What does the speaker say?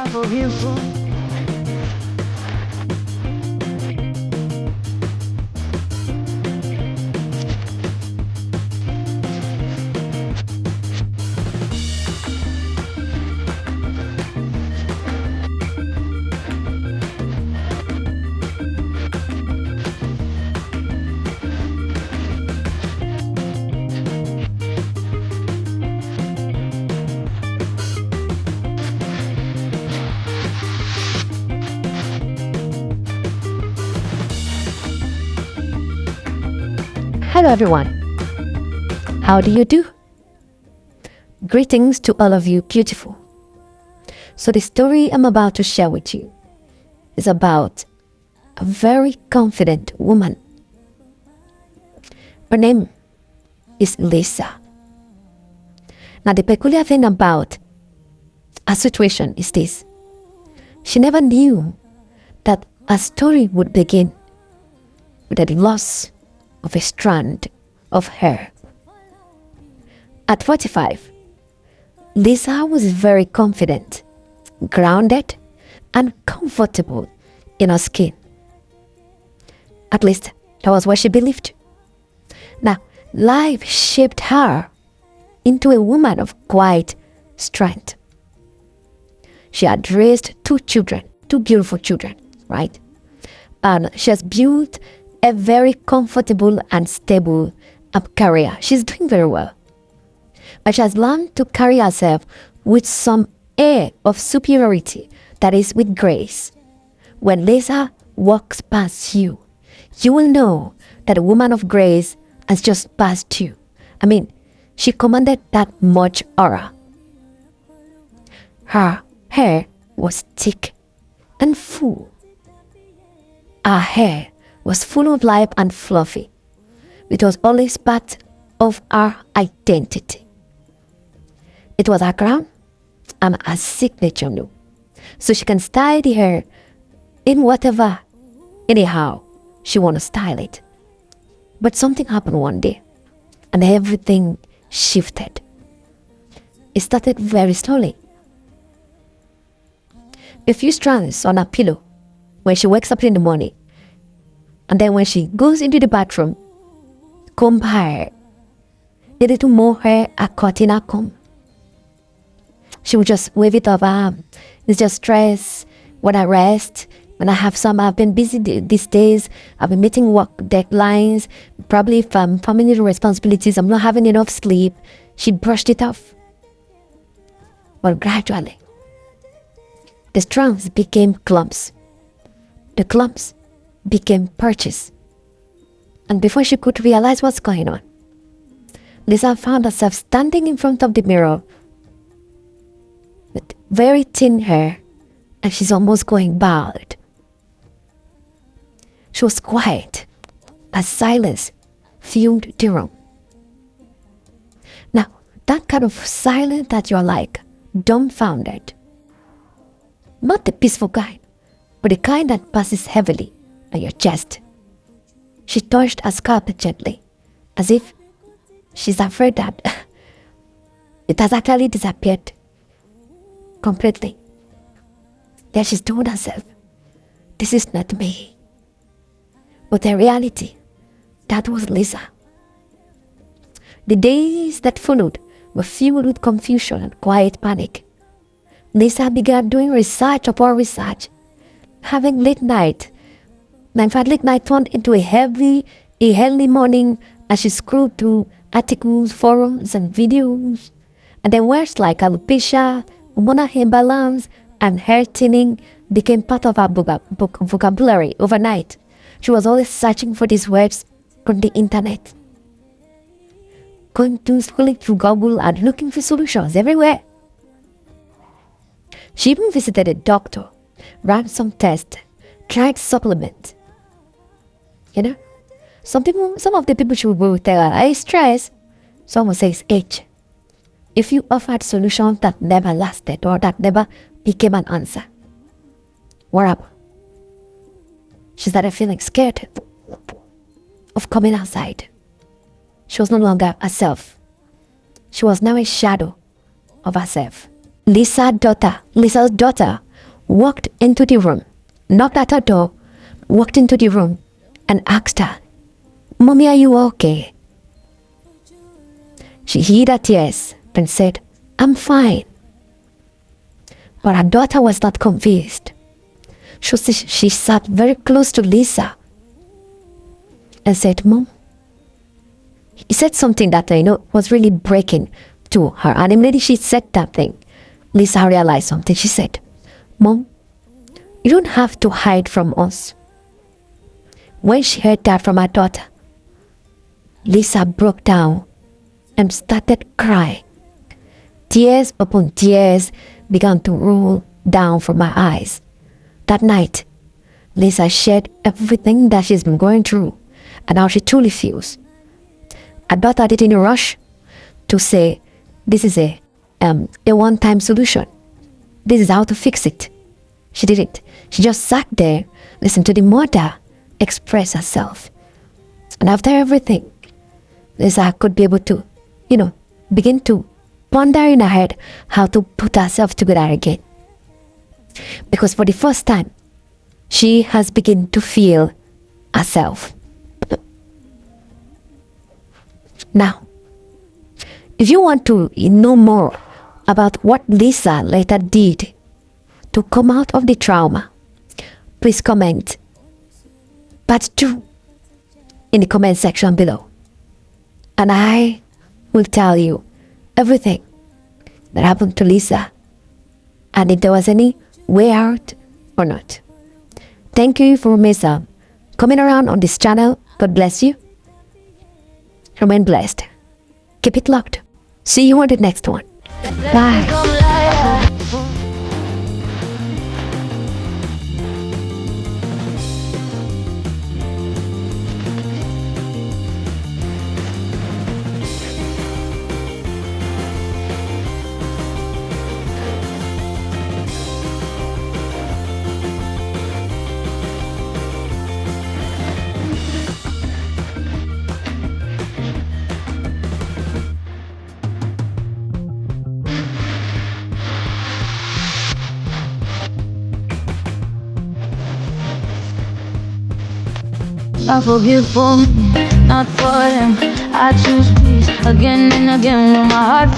favorito. Hello everyone, how do you do? Greetings to all of you beautiful. So the story I'm about to share with you is about a very confident woman. Her name is Lisa. Now the peculiar thing about her situation is this. She never knew that a story would begin with the loss of a strand of hair. At 45, Lisa was very confident, grounded, and comfortable in her skin. At least, that was what she believed. Now, life shaped her into a woman of quiet strength. She had raised two beautiful children, right? And she has built a very comfortable and stable career. She's doing very well. But she has learned to carry herself with some air of superiority, that is, with grace. When Lisa walks past you, you will know that a woman of grace has just passed you. I mean, she commanded that much aura. Her hair was thick and full. Her hair was full of life and fluffy. It was always part of her identity. It was her crown and her signature look. So she can style the hair in whatever, anyhow, she want to style it. But something happened one day and everything shifted. It started very slowly. A few strands on her pillow when she wakes up in the morning. And then when she goes into the bathroom, comb her hair, a little more hair are caught in her comb. She would just wave it off her arm. It's just stress. When I rest, when I have some, I've been busy these days. I've been meeting work deadlines. Probably from family responsibilities, I'm not having enough sleep. She brushed it off. But gradually, the strands became clumps. The clumps became patches. And before she could realize what's going on, Lisa found herself standing in front of the mirror with very thin hair, and she's almost going bald. She was quiet as silence filled the room. Now, that kind of silence that you're like dumbfounded. Not the peaceful kind, but the kind that passes heavily on your chest. She touched her scalp gently, as if she's afraid that it has actually disappeared completely. Then she's told herself, this is not me. But in reality, that was Lisa. The days that followed were filled with confusion and quiet panic. Lisa began doing research upon research, having late night. In fact, late night turned into a early morning as she scrolled through articles, forums, and videos. And then words like alopecia, hormonal imbalance, and hair thinning became part of her vocabulary overnight. She was always searching for these words on the internet, scrolling through Google and looking for solutions everywhere. She even visited a doctor, ran some tests, tried supplements. You know, some of the people she will tell her, I stress. Someone says age. If you offered solutions that never lasted or that never became an answer, what happened? She started feeling scared of coming outside. She was no longer herself. She was now a shadow of herself. Lisa's daughter walked into the room, knocked at her door, walked into the room, and asked her, "Mommy, are you okay?" She hid her tears and said, "I'm fine." But her daughter was not convinced. She sat very close to Lisa and said, "Mom," he said something that was really breaking to her. And immediately she said that thing, Lisa realized something. She said, "Mom, you don't have to hide from us." When she heard that from her daughter, Lisa broke down and started crying. Tears upon tears began to roll down from her eyes. That night, Lisa shared everything that she's been going through and how she truly feels. Her daughter didn't rush to say, "This is a one-time solution. This is how to fix it." She didn't. She just sat there, listened to the mother express herself. And after everything, Lisa could be able to, begin to ponder in her head how to put herself together again. Because for the first time, she has begun to feel herself. Now, if you want to know more about what Lisa later did to come out of the trauma, please comment part 2 in the comment section below. And I will tell you everything that happened to Lisa and if there was any way out or not. Thank you for coming around on this channel. God bless you. Remain blessed. Keep it locked. See you on the next one. Bye. I forgive for me, not for them. I choose peace again and again when my heart